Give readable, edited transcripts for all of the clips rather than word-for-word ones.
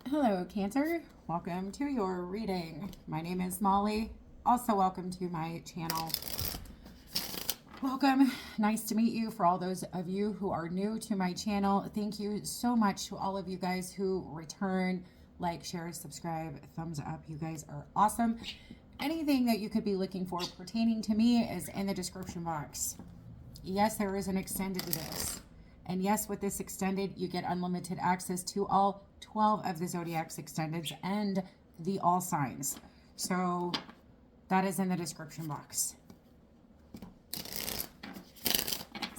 Hello, Cancer. Welcome to your reading. My name is Molly. Also, welcome to my channel. Welcome. Nice to meet you. For all those of you who are new to my channel, thank you so much to all of you guys who return, like, share, subscribe, thumbs up. You guys are awesome. Anything that you could be looking for pertaining to me is in the description box. Yes, there is an extended to this. And yes, with this extended, you get unlimited access to all 12 of the zodiac's extendeds and the all signs. So that is in the description box.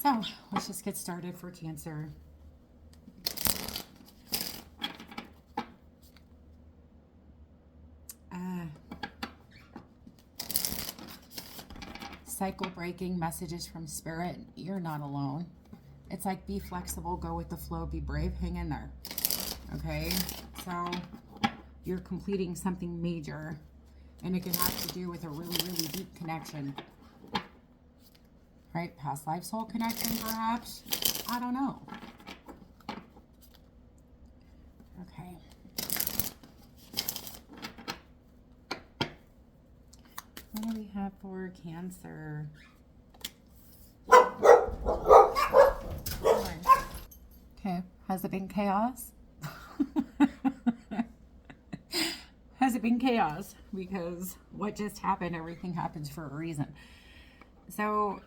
So let's just get started for Cancer. Cycle breaking messages from Spirit. You're not alone. It's like, be flexible, go with the flow, be brave, hang in there. Okay, so you're completing something major, and it can have to do with a really, really deep connection. Right? Past life soul connection, perhaps? I don't know. Okay. What do we have for Cancer? Okay, has it been chaos? Has it been chaos? Because what just happened, everything happens for a reason. So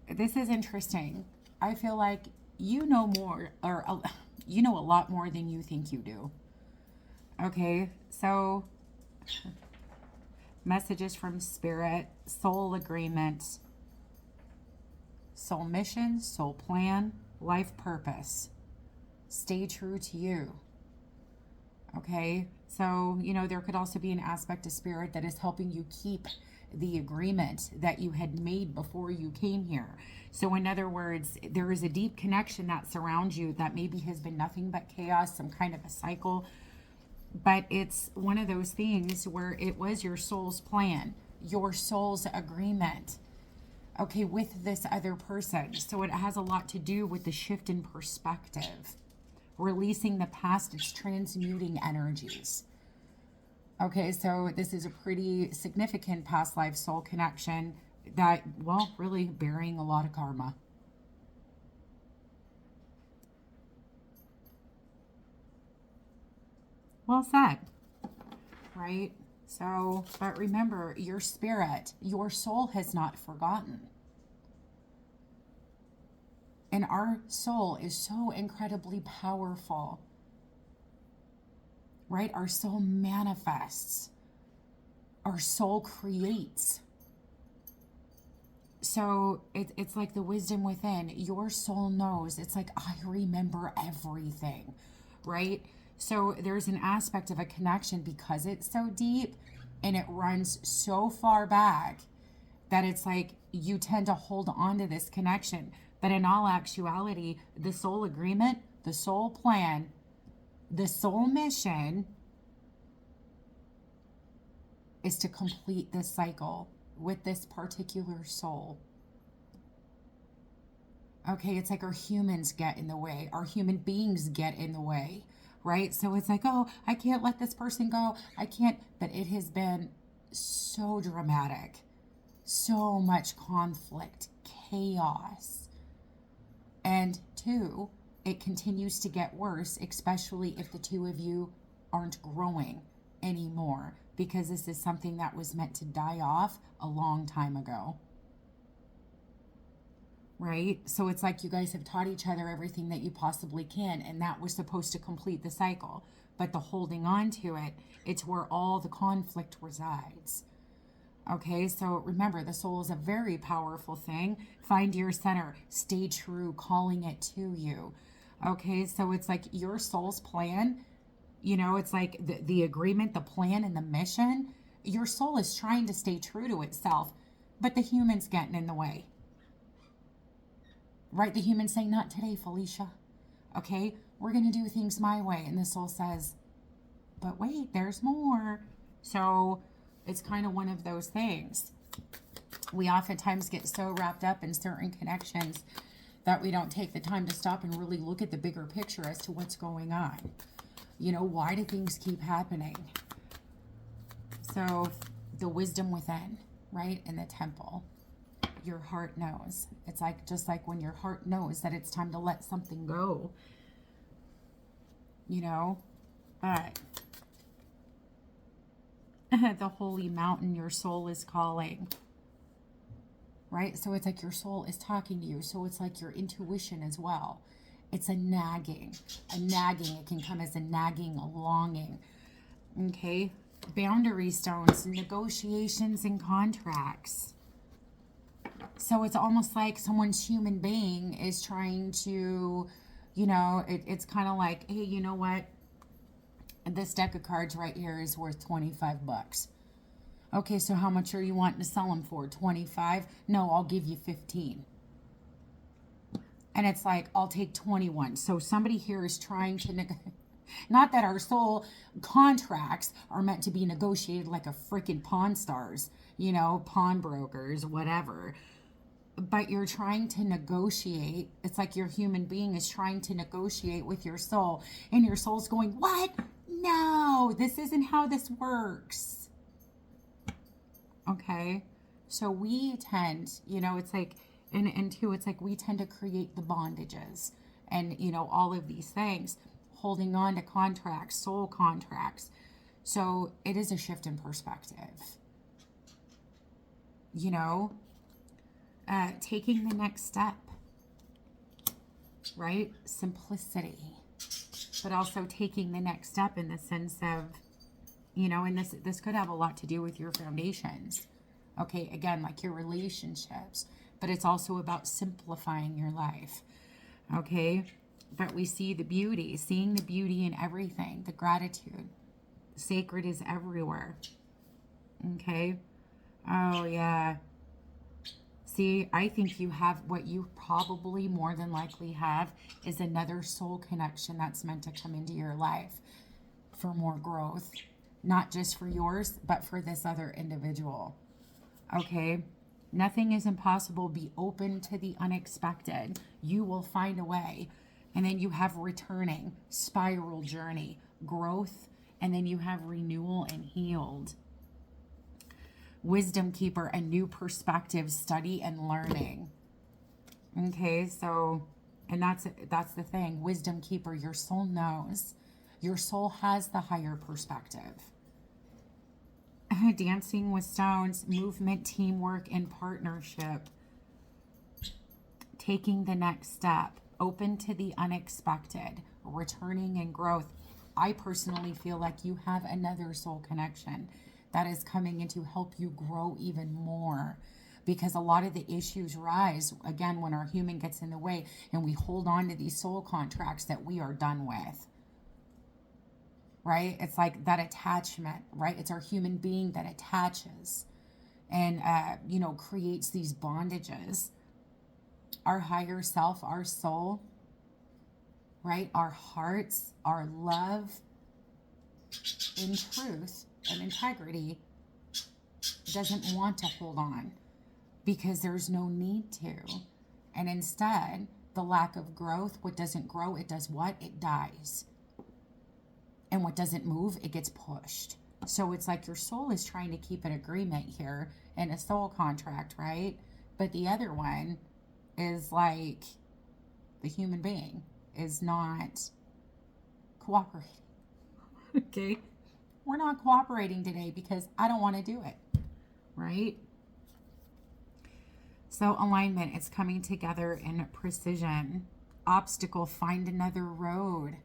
this is interesting. I feel like you know more, or you know a lot more than you think you do. Okay, so messages from Spirit, soul agreement, soul mission, soul plan, life purpose. Stay true to you. Okay, so, you know, there could also be an aspect of Spirit that is helping you keep the agreement that you had made before you came here. So in other words, there is a deep connection that surrounds you that maybe has been nothing but chaos, some kind of a cycle. But it's one of those things where it was your soul's plan, your soul's agreement, okay, with this other person. So it has a lot to do with the shift in perspective. Releasing the past, it's transmuting energies. Okay, so this is a pretty significant past life soul connection that, well, really bearing a lot of karma. Well said, right? So, but remember, your spirit, your soul has not forgotten. And our soul is so incredibly powerful, right? Our soul manifests. Our soul creates. So it's like the wisdom within. Your soul knows. It's like, I remember everything, right? So there's an aspect of a connection because it's so deep and it runs so far back that it's like you tend to hold on to this connection. But in all actuality, the soul agreement, the soul plan, the soul mission is to complete this cycle with this particular soul. Okay, it's like our humans get in the way. Our human beings get in the way, right? So it's like, oh, I can't let this person go. I can't. But it has been so dramatic. So much conflict, chaos. And two, it continues to get worse, especially if the two of you aren't growing anymore, because this is something that was meant to die off a long time ago. Right? So it's like you guys have taught each other everything that you possibly can, and that was supposed to complete the cycle. But the holding on to it, it's where all the conflict resides. Okay, so remember, the soul is a very powerful thing. Find your center, stay true, calling it to you. Okay, so it's like your soul's plan, you know, it's like the agreement, the plan, and the mission. Your soul is trying to stay true to itself, but the human's getting in the way. Right? The human's saying, not today, Felicia. Okay, we're going to do things my way. And the soul says, but wait, there's more. So it's kind of one of those things. We oftentimes get so wrapped up in certain connections that we don't take the time to stop and really look at the bigger picture as to what's going on. You know, why do things keep happening? So the wisdom within, right? In the temple, your heart knows. It's like, just like when your heart knows that it's time to let something go, you know, but the holy mountain, your soul is calling, right? So it's like your soul is talking to you. So it's like your intuition as well. It's a nagging. It can come as a nagging, a longing. Okay. Boundary stones, negotiations and contracts. So it's almost like someone's human being is trying to, you know, it's kind of like, hey, you know what? This deck of cards right here is worth 25 bucks. Okay, so how much are you wanting to sell them for? 25? No, I'll give you 15. And it's like, I'll take 21. So somebody here is trying to not that our soul contracts are meant to be negotiated like a freaking Pawn Stars, you know, pawnbrokers, whatever. But you're trying to negotiate. It's like your human being is trying to negotiate with your soul. And your soul's going, what? No, this isn't how this works. Okay? So we tend, you know, it's like, and two, it's like we tend to create the bondages and, you know, all of these things, holding on to contracts, soul contracts. So it is a shift in perspective. You know, taking the next step, right? Simplicity, but also taking the next step in the sense of, you know, and this could have a lot to do with your foundations. Okay, again, like your relationships, but it's also about simplifying your life. Okay, but we see the beauty, seeing the beauty in everything, the gratitude. Sacred is everywhere. Okay. Oh, yeah. See, I think you have what you probably more than likely have is another soul connection that's meant to come into your life for more growth. Not just for yours, but for this other individual. Okay? Nothing is impossible. Be open to the unexpected. You will find a way. And then you have returning, spiral journey, growth, and then you have renewal and healed. Wisdom keeper, a new perspective, study and learning. Okay, so, and that's the thing. Wisdom keeper, your soul knows. Your soul has the higher perspective. Dancing with stones, movement, teamwork, and partnership. Taking the next step, open to the unexpected, returning and growth. I personally feel like you have another soul connection that is coming in to help you grow even more, because a lot of the issues rise again when our human gets in the way and we hold on to these soul contracts that we are done with. Right? It's like that attachment, right? It's our human being that attaches and, you know, creates these bondages. Our higher self, our soul, right? Our hearts, our love, in truth and integrity, doesn't want to hold on because there's no need to. And instead, the lack of growth, what doesn't grow, it does what? It dies. And what doesn't move, it gets pushed. So it's like your soul is trying to keep an agreement here and a soul contract, right? But the other one is like the human being is not cooperating. Okay? We're not cooperating today because I don't want to do it, right? So alignment, it's coming together in precision. Obstacle, find another road.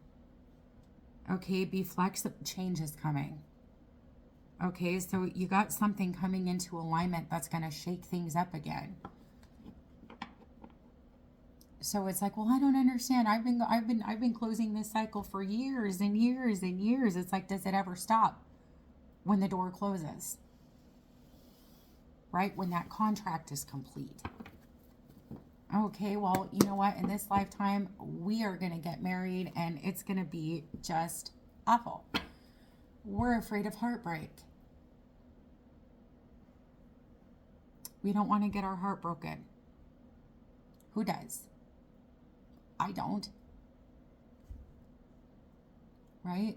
Okay, be flexible. Change is coming. Okay, so you got something coming into alignment that's going to shake things up again. So it's like, well, I don't understand. I've been closing this cycle for years and years and years. It's like, does it ever stop when the door closes? Right? When that contract is complete. Okay, well, you know what? In this lifetime, we are going to get married and it's going to be just awful. We're afraid of heartbreak. We don't want to get our heart broken. Who does? I don't. Right?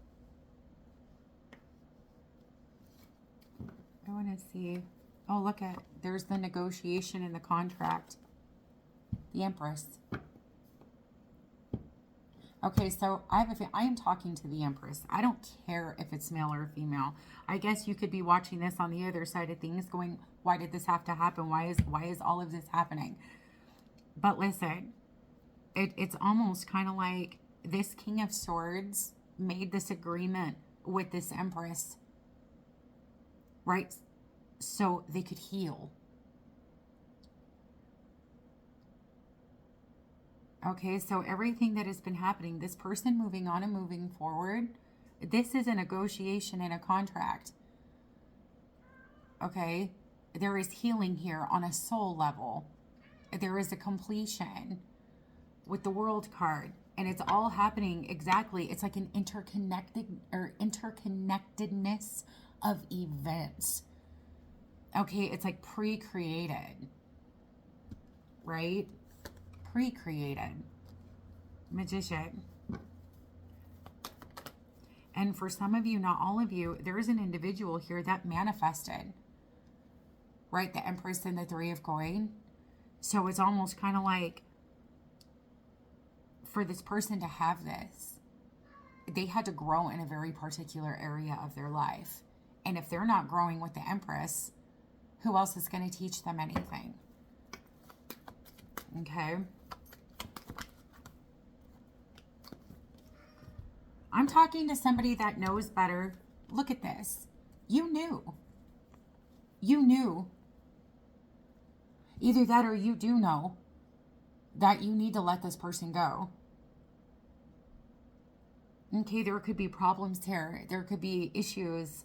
want to see. Oh, look at, there's the negotiation in the contract. The Empress. Okay, so I am talking to the Empress. I don't care if it's male or female. I guess you could be watching this on the other side of things going, why did this have to happen? Why is all of this happening? But listen, it's almost kind of like this King of Swords made this agreement with this Empress, right? So they could heal. Okay, so everything that has been happening, this person moving on and moving forward, this is a negotiation and a contract. Okay, there is healing here on a soul level. There is a completion with the World card, and it's all happening exactly. It's like an interconnectedness of events. Okay, it's like pre-created, right? Pre-created. Magician. And for some of you, not all of you, there is an individual here that manifested, right? The Empress and the Three of Coin. So it's almost kind of like, for this person to have this, they had to grow in a very particular area of their life. And if they're not growing with the Empress, who else is going to teach them anything? Okay. I'm talking to somebody that knows better. Look at this. You knew. You knew. Either that or you do know that you need to let this person go. Okay, there could be problems here. There could be issues,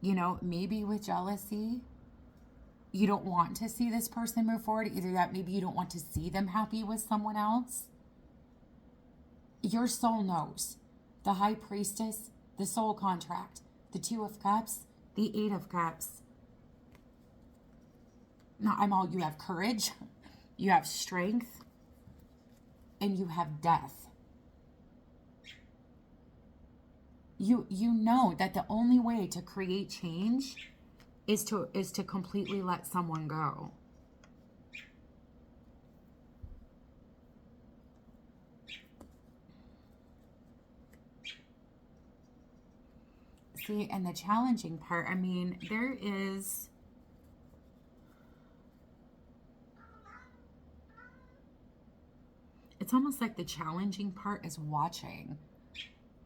you know, maybe with jealousy. You don't want to see this person move forward. Either that, maybe you don't want to see them happy with someone else. Your soul knows. The High Priestess, the Soul Contract, the Two of Cups, the Eight of Cups. Now, you have courage, you have strength, and you have death. You know that the only way to create change is to completely let someone go. See, and the challenging part, I mean, there is... It's almost like the challenging part is watching.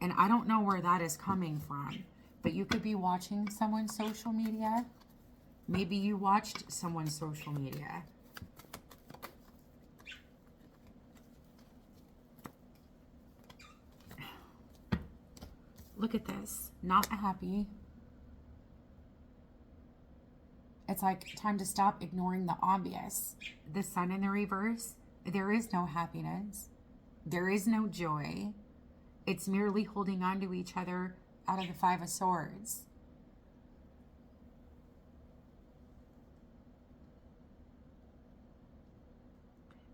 And I don't know where that is coming from. But you could be watching someone's social media. Maybe you watched someone's social media. Look at this. Not happy. It's like time to stop ignoring the obvious. The Sun in the reverse. There is no happiness. There is no joy. It's merely holding on to each other out of the Five of Swords.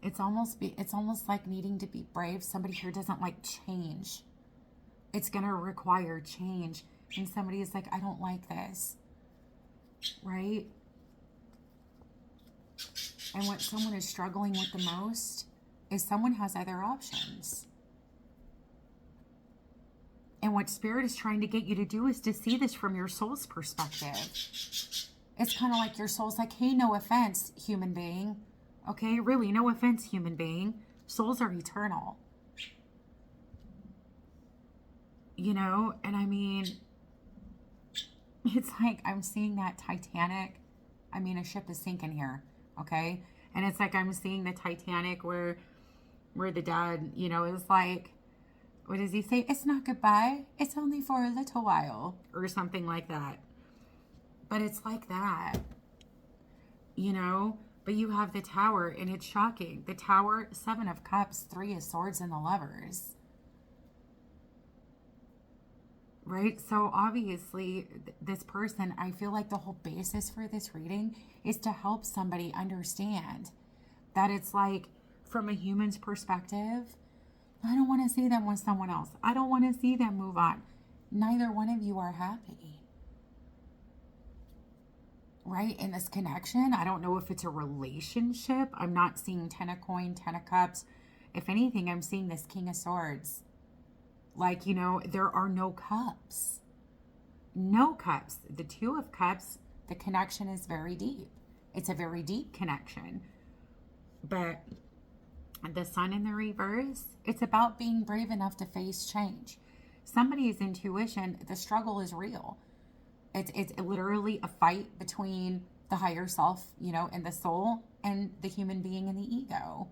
It's almost like needing to be brave. Somebody here doesn't like change. It's going to require change. And somebody is like, I don't like this. Right? And what someone is struggling with the most is someone has other options. And what Spirit is trying to get you to do is to see this from your soul's perspective. It's kind of like your soul's like, hey, no offense, human being. Okay, really, no offense, human being. Souls are eternal. You know, and I mean, it's like I'm seeing that Titanic. I mean, a ship is sinking here, okay? And it's like I'm seeing the Titanic where the dad, you know, is like, what does he say? It's not goodbye. It's only for a little while or something like that. But it's like that, you know? But you have the Tower, and it's shocking. The Tower, Seven of Cups, Three of Swords, and the Lovers. Right? So obviously, this person, I feel like the whole basis for this reading is to help somebody understand that it's like, from a human's perspective, I don't want to see them with someone else. I don't want to see them move on. Neither one of you are happy. right? In this connection, I don't know if it's a relationship. I'm not seeing 10 of coin, 10 of cups. If anything, I'm seeing this King of Swords. Like, you know, there are no cups. No cups. The Two of Cups, the connection is very deep. It's a very deep connection. But the Sun in the reverse, it's about being brave enough to face change. Somebody's intuition, the struggle is real. It's literally a fight between the higher self, you know, and the soul, and the human being and the ego.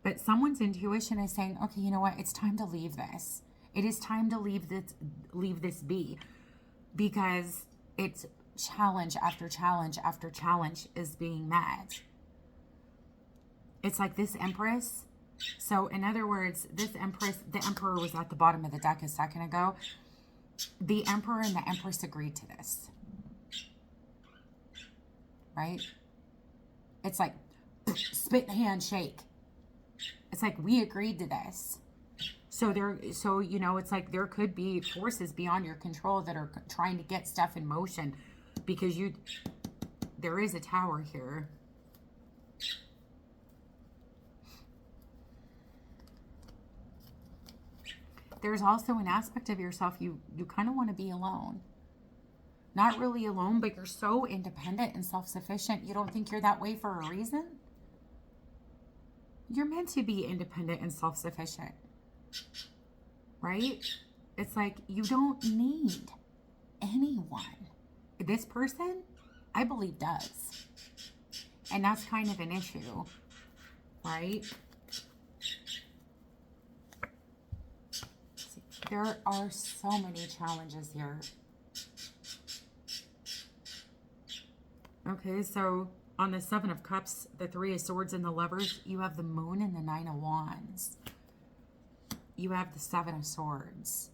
But someone's intuition is saying, okay, you know what? It's time to leave this. It is time to leave this be, because it's challenge after challenge after challenge is being met. It's like this Empress. So in other words, this Empress, the Emperor was at the bottom of the deck a second ago. The Emperor and the Empress agreed to this. Right? It's like spit handshake. It's like we agreed to this. So you know, it's like there could be forces beyond your control that are trying to get stuff in motion, because there is a Tower here. There's also an aspect of yourself you kind of want to be alone. Not really alone, but you're so independent and self-sufficient. You don't think you're that way for a reason? You're meant to be independent and self-sufficient. Right? It's like you don't need anyone. This person, I believe, does. And that's kind of an issue. Right? There are so many challenges here. Okay, so on the Seven of Cups, the Three of Swords, and the Lovers, you have the Moon and the Nine of Wands. You have the Seven of Swords.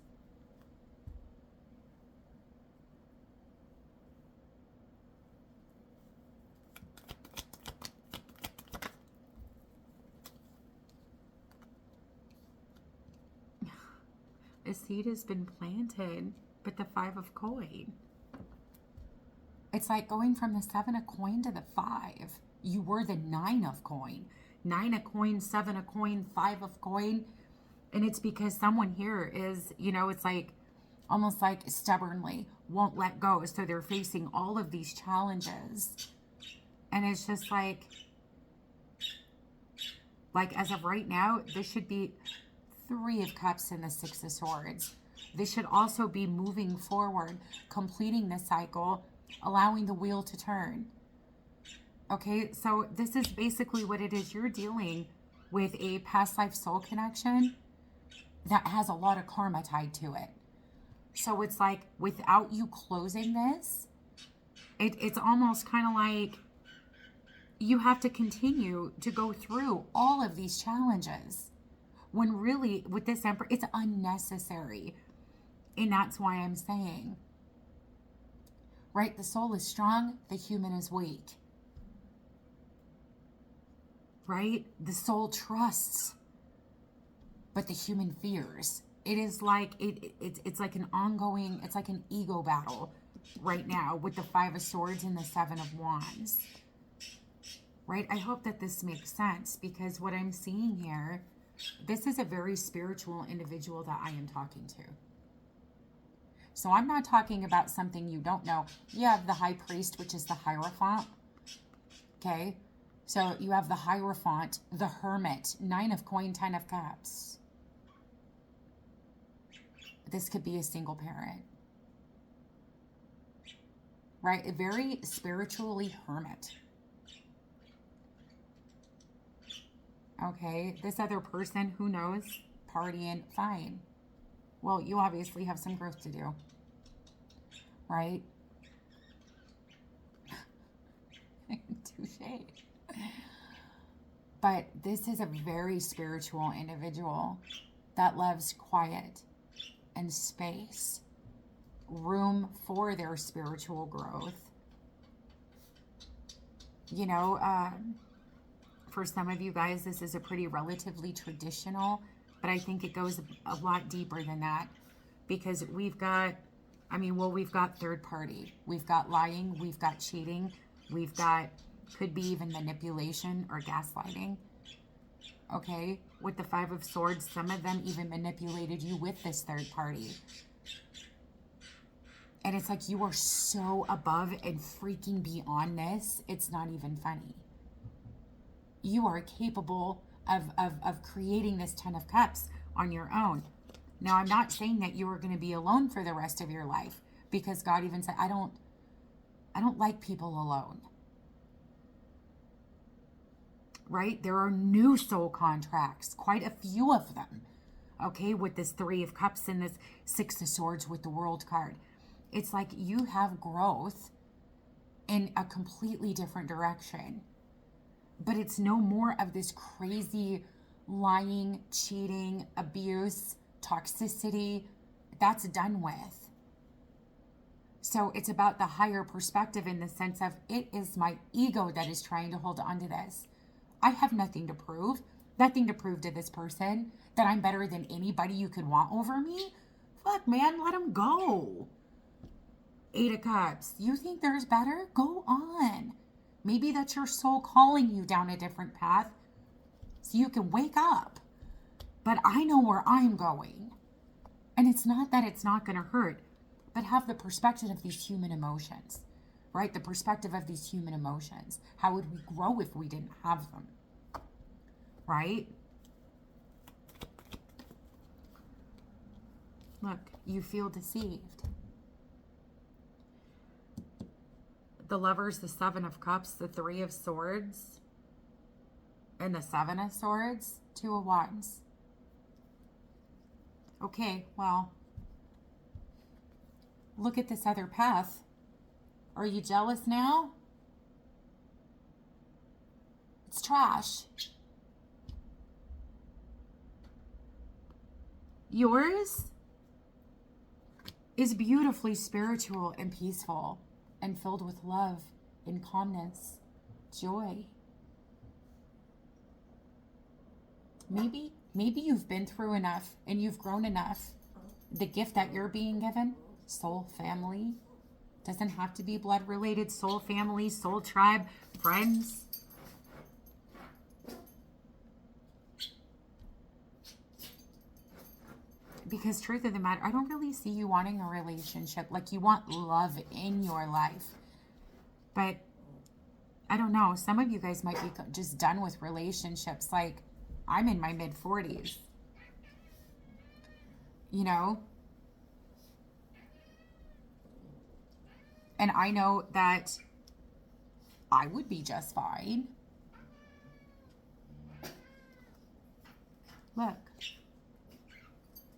A seed has been planted, but the Five of Coin. It's like going from the Seven of Coin to the Five. You were the Nine of Coin. Nine of Coin, Seven of Coin, Five of Coin. And it's because someone here is, you know, it's like almost like stubbornly won't let go. So they're facing all of these challenges. And it's just like as of right now, this should be Three of Cups and the Six of Swords. This should also be moving forward, completing the cycle, allowing the wheel to turn. Okay, so this is basically what it is. You're dealing with a past life soul connection that has a lot of karma tied to it. So it's like without you closing this, it's almost kind of like you have to continue to go through all of these challenges. When really, with this Emperor, it's unnecessary. And that's why I'm saying, right, the soul is strong, the human is weak. Right? The soul trusts, but the human fears. It is like, it's like an ongoing, it's like an ego battle right now with the Five of Swords and the Seven of Wands. Right? I hope that this makes sense, because what I'm seeing here, this is a very spiritual individual that I am talking to. So I'm not talking about something you don't know. You have the High Priest, which is the Hierophant. Okay? So you have the Hierophant, the Hermit, Nine of Coin, Ten of Cups. This could be a single parent. Right? A very spiritually hermit. Okay, this other person, who knows, partying, fine. Well, you obviously have some growth to do, right? Touche. But this is a very spiritual individual that loves quiet and space, room for their spiritual growth. You know, for some of you guys, this is a pretty relatively traditional, but I think it goes a lot deeper than that, because we've got I mean, well, we've got third party. We've got lying. We've got cheating. We've got, could be even manipulation or gaslighting. Okay? With the Five of Swords, some of them even manipulated you with this third party. And it's like you are so above and freaking beyond this, it's not even funny. You are capable of creating this Ten of Cups on your own. Now, I'm not saying that you are going to be alone for the rest of your life, because God even said, I don't like people alone. Right? There are new soul contracts, quite a few of them. Okay, with this Three of Cups and this Six of Swords with the World card. It's like you have growth in a completely different direction. But it's no more of this crazy lying, cheating, abuse, toxicity. That's done with. So it's about the higher perspective in the sense of it is my ego that is trying to hold on to this. I have nothing to prove. Nothing to prove to this person that I'm better than anybody you could want over me. Fuck, man, let them go. Eight of Cups. You think there's better? Go on. Maybe that's your soul calling you down a different path so you can wake up. But I know where I'm going. And it's not that it's not going to hurt, but have the perspective of these human emotions, right? The perspective of these human emotions. How would we grow if we didn't have them, right? Look, you feel deceived. The Lovers, the Seven of Cups, the Three of Swords, and the Seven of Swords, Two of Wands. Okay, well, look at this other path. Are you jealous now? It's trash. Yours is beautifully spiritual and peaceful and filled with love and calmness, joy. Maybe you've been through enough and you've grown enough. The gift that you're being given, soul family, doesn't have to be blood related. Soul family, soul tribe, friends. Because truth of the matter, I don't really see you wanting a relationship. Like you want love in your life. But I don't know. Some of you guys might be just done with relationships. Like I'm in my mid-40s. You know? And I know that I would be just fine. Look.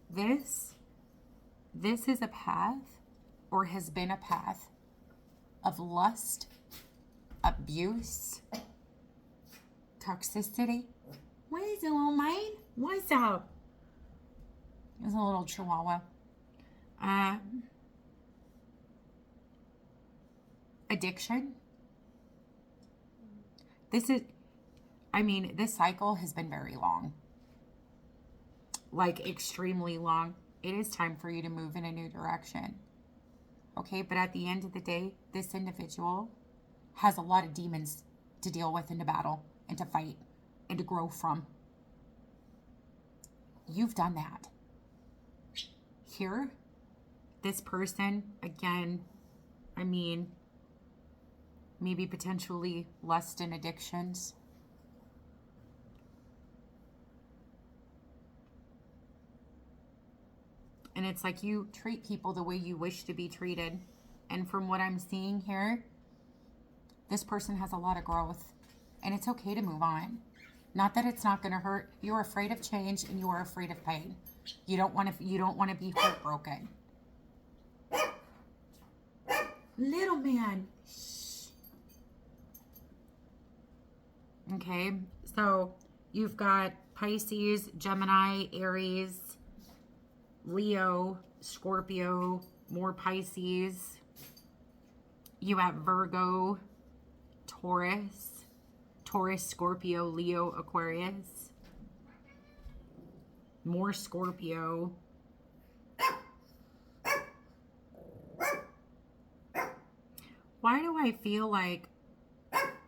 This is a path, or has been a path, of lust, abuse, toxicity. What is it, little mine? What's up? It's a little chihuahua. Addiction. This cycle has been very long. Like extremely long. It is time for you to move in a new direction. Okay, but at the end of the day, this individual has a lot of demons to deal with and to battle and to fight and to grow from. You've done that. Here, this person, again, maybe potentially lust and addictions. And it's like you treat people the way you wish to be treated. And from what I'm seeing here, this person has a lot of growth. And it's okay to move on. Not that it's not going to hurt. You're afraid of change and you are afraid of pain. You don't want to be heartbroken. Little man. Shh. Okay, so you've got Pisces, Gemini, Aries, Leo, Scorpio, more Pisces. You have Virgo, Taurus, Scorpio, Leo, Aquarius. More Scorpio. Why do I feel like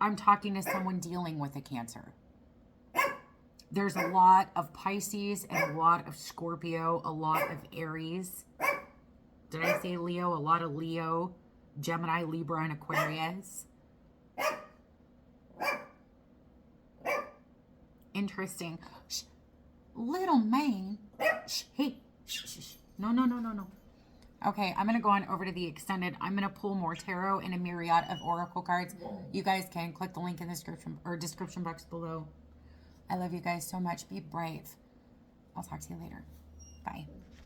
I'm talking to someone dealing with a Cancer? There's a lot of Pisces and a lot of Scorpio, a lot of Aries. Did I say Leo? A lot of Leo, Gemini, Libra, and Aquarius. Interesting. Shh. Little man. Shh. Hey. Shh, shh, shh. No, no, no, no, no. Okay, I'm going to go on over to the extended. I'm going to pull more tarot and a myriad of oracle cards. You guys can click the link in the description box below. I love you guys so much. Be brave. I'll talk to you later. Bye.